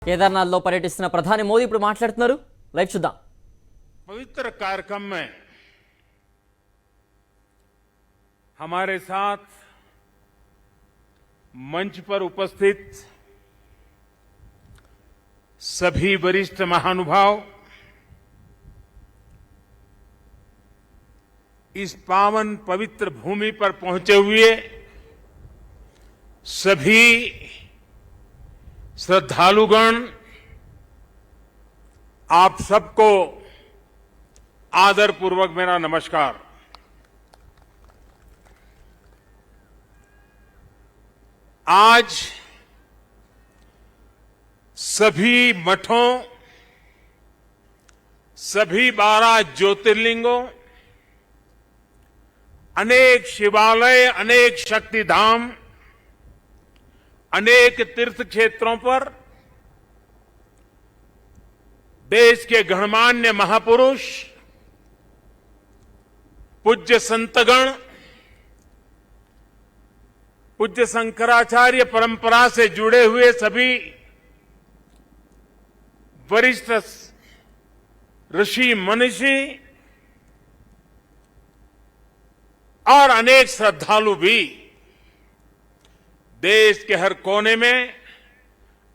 కేదార్నాథ్లో పర్యటిస్తున్న ప్రధాని మోదీ ఇప్పుడు మాట్లాడుతున్నారు. లైవ్ చూద్దాం. पवित्र कार्यक्रम में हमारे साथ मंच पर उपस्थित सभी वरिष्ठ महानुभाव, इस पावन पवित्र भूमि पर पहुंचे हुए सभी श्रद्धालुगण, आप सबको आदरपूर्वक मेरा नमस्कार। आज सभी मठों, सभी 12 ज्योतिर्लिंगों, अनेक शिवालय, अनेक शक्तिधाम, अनेक तीर्थ क्षेत्रों पर देश के गणमान्य महापुरुष, पूज्य संतगण, पूज्य शंकराचार्य परंपरा से जुड़े हुए सभी वरिष्ठ ऋषि मनीषी और अनेक श्रद्धालु भी देश के हर कोने में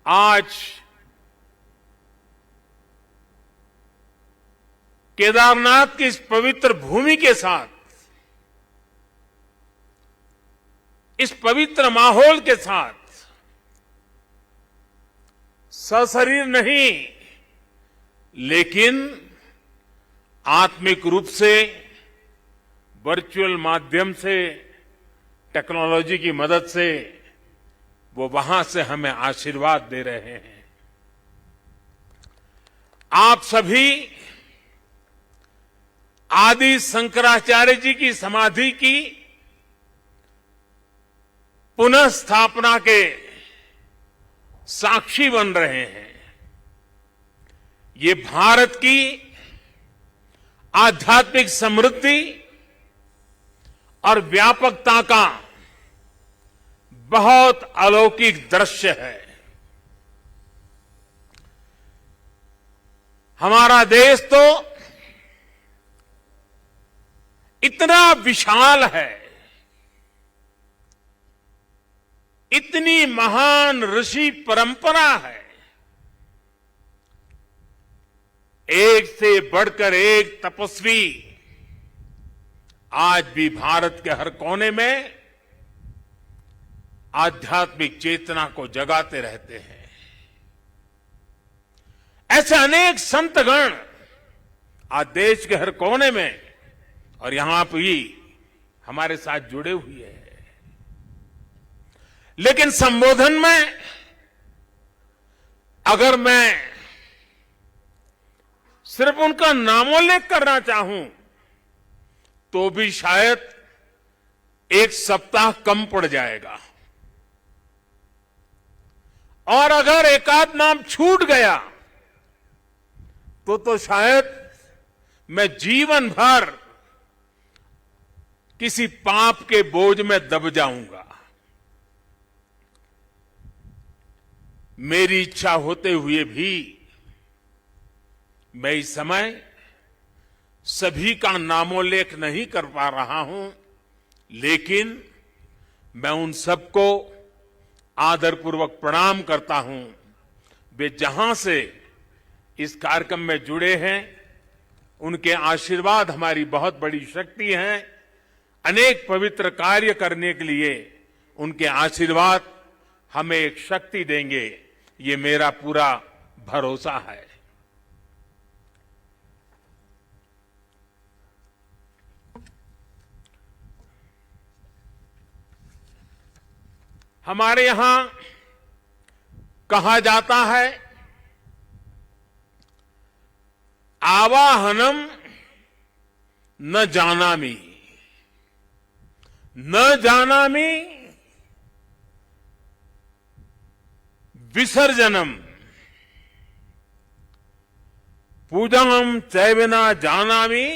आज केदारनाथ की इस पवित्र भूमि के साथ, इस पवित्र माहौल के साथ सशरीर नहीं लेकिन आत्मिक रूप से वर्चुअल माध्यम से, टेक्नोलॉजी की मदद से वो वहां से हमें आशीर्वाद दे रहे हैं। आप सभी आदि शंकराचार्य जी की समाधि की पुनः स्थापना के साक्षी बन रहे हैं। ये भारत की आध्यात्मिक समृद्धि और व्यापकता का बहुत अलौकिक दृश्य है। हमारा देश तो इतना विशाल है, इतनी महान ऋषि परंपरा है, एक से बढ़कर एक तपस्वी आज भी भारत के हर कोने में आध्यात्मिक चेतना को जगाते रहते हैं। ऐसे अनेक संतगण आज देश के हर कोने में और यहां भी हमारे साथ जुड़े हुए हैं। लेकिन संबोधन में अगर मैं सिर्फ उनका नामोल्लेख करना चाहूं तो भी शायद एक सप्ताह कम पड़ जाएगा, और अगर एकाध नाम छूट गया तो शायद मैं जीवन भर किसी पाप के बोझ में दब जाऊंगा। मेरी इच्छा होते हुए भी मैं इस समय सभी का नामोल्लेख नहीं कर पा रहा हूं, लेकिन मैं उन सबको आदरपूर्वक प्रणाम करता हूं। वे जहां से इस कार्यक्रम में जुड़े हैं, उनके आशीर्वाद हमारी बहुत बड़ी शक्ति है। अनेक पवित्र कार्य करने के लिए उनके आशीर्वाद हमें एक शक्ति देंगे, ये मेरा पूरा भरोसा है। हमारे यहां कहा जाता है, आवाहनम न जानामि, न जानामि विसर्जनम, पूजनम चैव न जानामि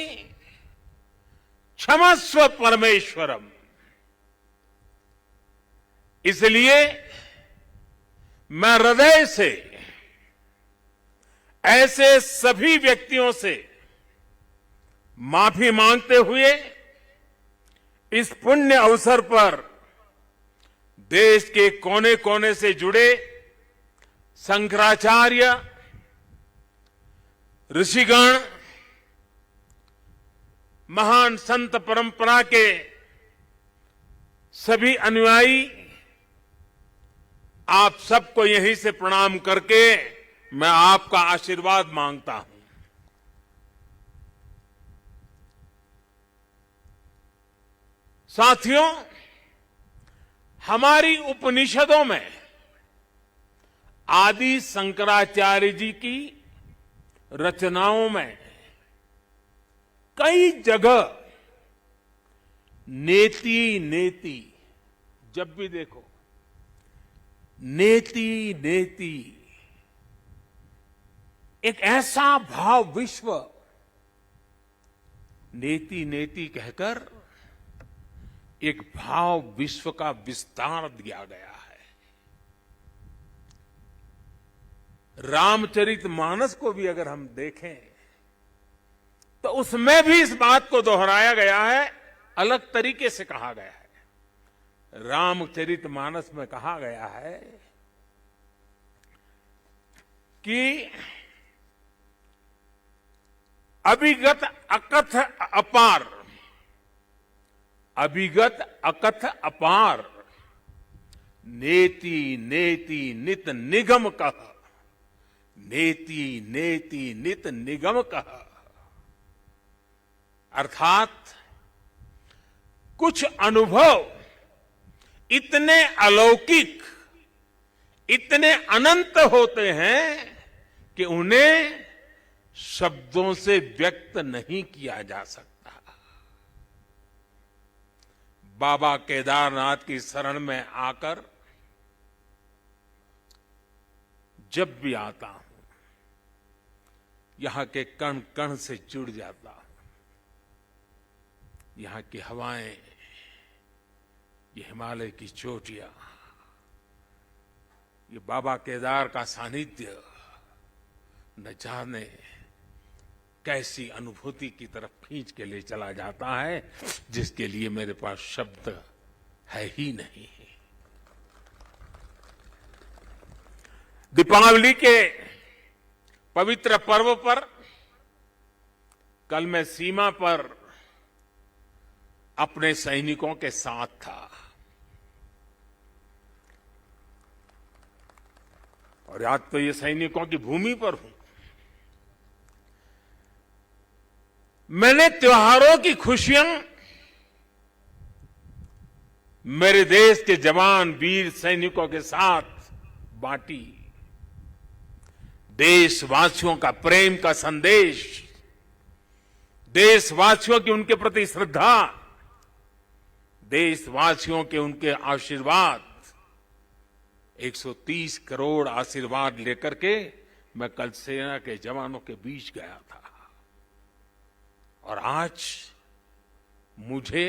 क्षमस्व परमेश्वरम। इसलिए मैं हृदय से ऐसे सभी व्यक्तियों से माफी मांगते हुए इस पुण्य अवसर पर देश के कोने कोने से जुड़े शंकराचार्य, ऋषिगण, महान संत परंपरा के सभी अनुयायी, आप सबको यहीं से प्रणाम करके मैं आपका आशीर्वाद मांगता हूं। साथियों, हमारी उपनिषदों में आदि शंकराचार्य जी की रचनाओं में कई जगह नेति नेति, जब भी देखो नेति नेति, एक ऐसा भाव विश्व नेति नेति कहकर एक भाव विश्व का विस्तार दिया गया है। रामचरितमानस को भी अगर हम देखें तो उसमें भी इस बात को दोहराया गया है, अलग तरीके से कहा गया है। रामचरितमानस में कहा गया है कि अभिगत अकथ अपार, अभिगत अकथ अपार, नेति नेति नित निगम कह, नेति नेति नित निगम कह। अर्थात कुछ अनुभव इतने अलौकिक, इतने अनंत होते हैं कि उन्हें शब्दों से व्यक्त नहीं किया जा सकता। बाबा केदारनाथ की शरण में आकर जब भी आता हूं, यहां के कण कण से जुड़ जाता हूं। यहां की हवाएं, ये हिमालय की चोटियां, ये बाबा केदार का सानिध्य न जाने कैसी अनुभूति की तरफ खींच के ले चला जाता है, जिसके लिए मेरे पास शब्द है ही नहीं। दीपावली के पवित्र पर्व पर कल मैं सीमा पर अपने सैनिकों के साथ था और आज तो ये सैनिकों की भूमि पर हूं। मैंने त्योहारों की खुशियां मेरे देश के जवान वीर सैनिकों के साथ बांटी। देशवासियों का प्रेम का संदेश, देशवासियों की उनके प्रति श्रद्धा, देशवासियों के उनके आशीर्वाद, 130 करोड़ आशीर्वाद लेकर के मैं कल सेना के जवानों के बीच गया था। और आज मुझे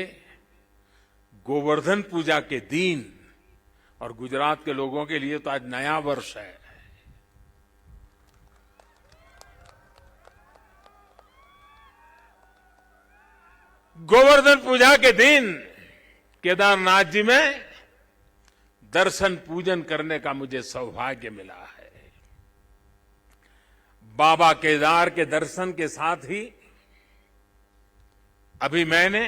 गोवर्धन पूजा के दिन, और गुजरात के लोगों के लिए तो आज नया वर्ष है, गोवर्धन पूजा के दिन केदारनाथ जी में दर्शन पूजन करने का मुझे सौभाग्य मिला है। बाबा केदार के दर्शन के साथ ही अभी मैंने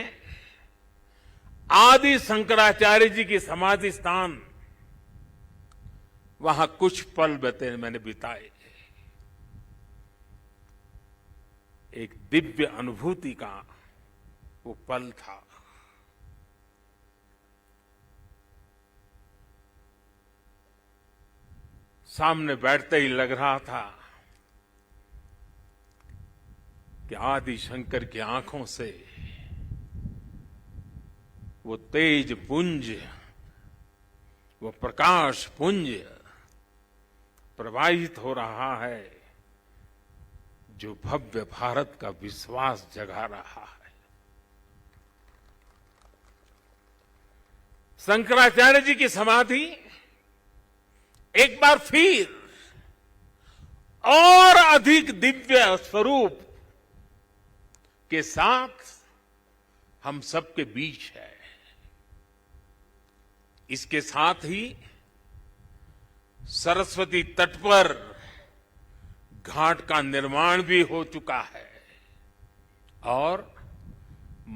आदि शंकराचार्य जी की समाधि स्थान, वहां कुछ पल मैंने बिताए। एक दिव्य अनुभूति का वो पल था। सामने बैठते ही लग रहा था कि आदि शंकर की आंखों से वो तेज पुंज, वो प्रकाश पुंज प्रवाहित हो रहा है, जो भव्य भारत का विश्वास जगा रहा है। शंकराचार्य जी की समाधि एक बार फिर और अधिक दिव्य स्वरूप के साथ हम सबके बीच है। इसके साथ ही सरस्वती तट पर घाट का निर्माण भी हो चुका है और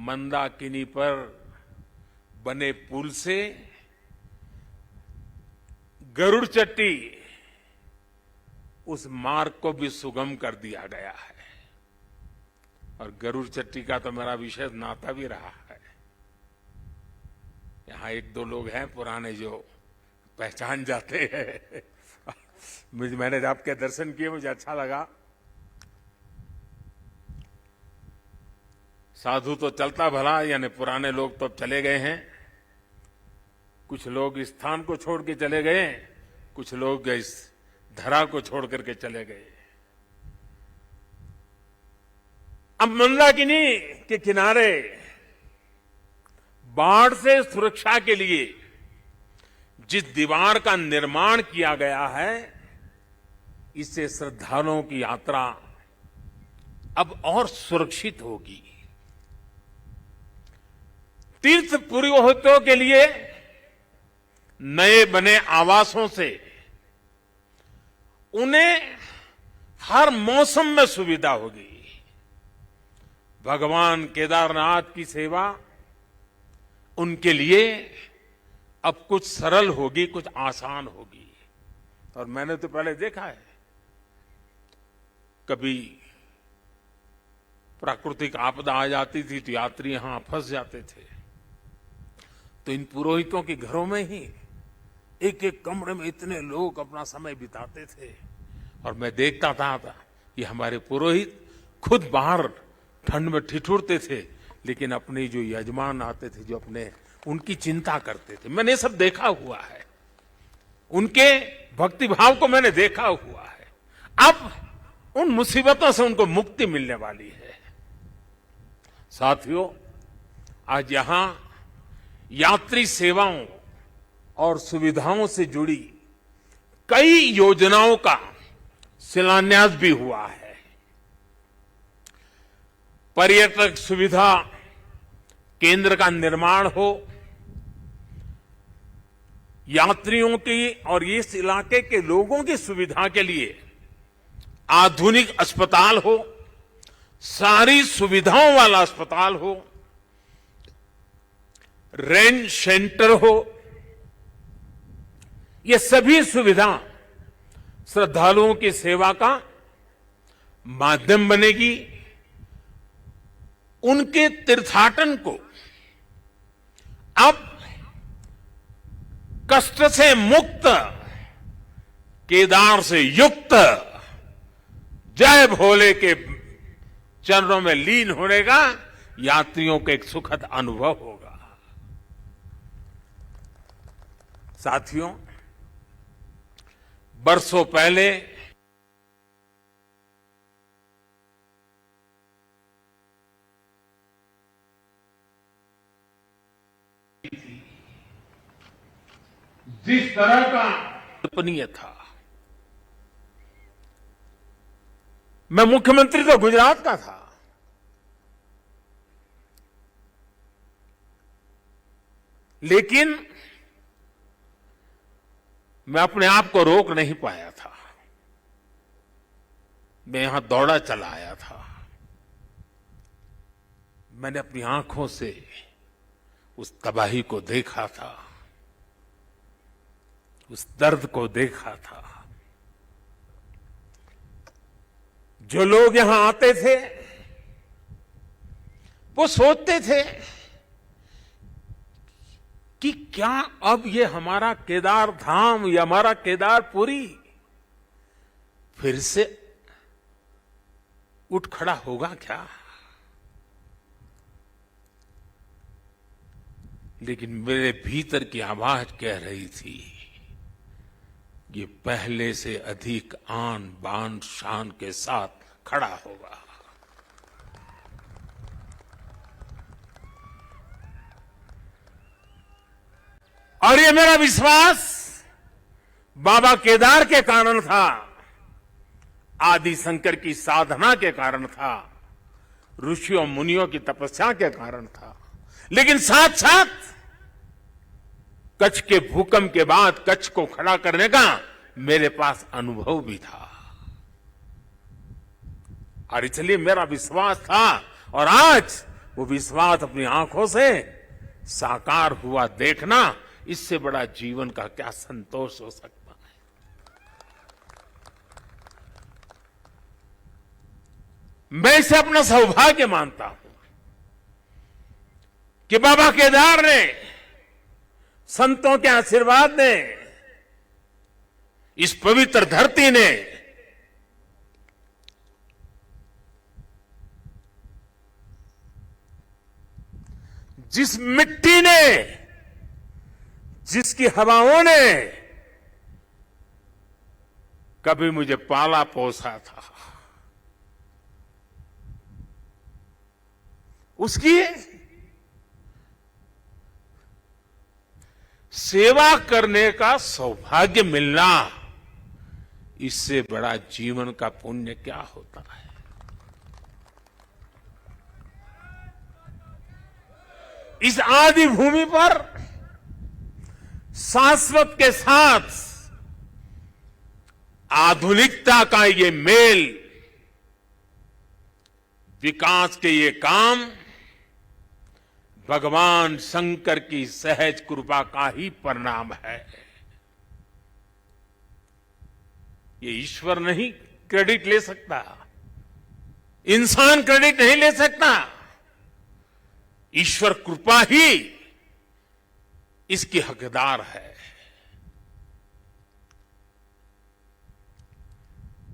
मंदाकिनी पर बने पुल से गरुड़ चट्टी उस मार्ग को भी सुगम कर दिया गया है। और गरुड़ चट्टी का तो मेरा विशेष नाता भी रहा है। यहां एक दो लोग हैं पुराने जो पहचान जाते हैं। मैंने आपके दर्शन किए, मुझे अच्छा लगा। साधु तो चलता भला, यानी पुराने लोग तो अब चले गए हैं। कुछ लोग इस स्थान को छोड़ के चले गए, कुछ लोग इस धरा को छोड़ करके चले गए। अब मंदाकिनी के किनारे बाढ़ से सुरक्षा के लिए जिस दीवार का निर्माण किया गया है, इससे श्रद्धालुओं की यात्रा अब और सुरक्षित होगी। तीर्थ पुरोहितों के लिए नए बने आवासों से उन्हें हर मौसम में सुविधा होगी। भगवान केदारनाथ की सेवा उनके लिए अब कुछ सरल होगी, कुछ आसान होगी। और मैंने तो पहले देखा है, कभी प्राकृतिक आपदा आ जाती थी तो यात्री यहां फंस जाते थे, तो इन पुरोहितों के घरों में ही एक एक कमरे में इतने लोग अपना समय बिताते थे। और मैं देखता था कि हमारे पुरोहित खुद बाहर ठंड में ठिठुरते थे, लेकिन अपने जो यजमान आते थे, जो अपने उनकी चिंता करते थे। मैंने सब देखा हुआ है, उनके भक्ति भाव को मैंने देखा हुआ है। अब उन मुसीबतों से उनको मुक्ति मिलने वाली है। साथियों, आज यहां यात्री सेवाओं और सुविधाओं से जुड़ी कई योजनाओं का शिलान्यास भी हुआ है। पर्यटक सुविधा केंद्र का निर्माण हो, यात्रियों की और इस इलाके के लोगों की सुविधा के लिए आधुनिक अस्पताल हो, सारी सुविधाओं वाला अस्पताल हो, रेंज सेंटर हो, ये सभी सुविधा श्रद्धालुओं की सेवा का माध्यम बनेगी। उनके तीर्थाटन को अब कष्ट से मुक्त, केदार से युक्त, जय भोले के चरणों में लीन होने का यात्रियों को एक सुखद अनुभव होगा। साथियों, बरसों पहले जिस तरह का कल्पनीय था, मैं मुख्यमंत्री तो गुजरात का था, लेकिन मैं अपने आप को रोक नहीं पाया था। मैं यहां दौड़ा चला आया था। मैंने अपनी आंखों से उस तबाही को देखा था, उस दर्द को देखा था। जो लोग यहां आते थे वो सोचते थे कि क्या अब ये हमारा केदार धाम या हमारा केदारपुरी फिर से उठ खड़ा होगा क्या? लेकिन मेरे भीतर की आवाज कह रही थी, ये पहले से अधिक आन बान शान के साथ खड़ा होगा। और ये मेरा विश्वास बाबा केदार के कारण था। आदि शंकर की साधना के कारण था, ऋषियों मुनियों की तपस्या के कारण था, लेकिन साथ साथ कच्छ के भूकंप के बाद कच्छ को खड़ा करने का मेरे पास अनुभव भी था। और इसलिए मेरा विश्वास था, और आज वो विश्वास अपनी आंखों से साकार हुआ देखना, इससे बड़ा जीवन का क्या संतोष हो सकता है। मैं इसे अपना सौभाग्य मानता हूं कि बाबा केदार ने, संतों के आशीर्वाद ने, इस पवित्र धरती ने जिस मिट्टी ने, जिसकी हवाओं ने कभी मुझे पाला पोसा था, उसकी सेवा करने का सौभाग्य मिलना, इससे बड़ा जीवन का पुण्य क्या होता है। इस आदि भूमि पर शाश्वत के साथ आधुनिकता का ये मेल, विकास के ये काम भगवान शंकर की सहज कृपा का ही परिणाम है। ये ईश्वर नहीं क्रेडिट ले सकता, इंसान क्रेडिट नहीं ले सकता, ईश्वर कृपा ही इसकी हकदार है।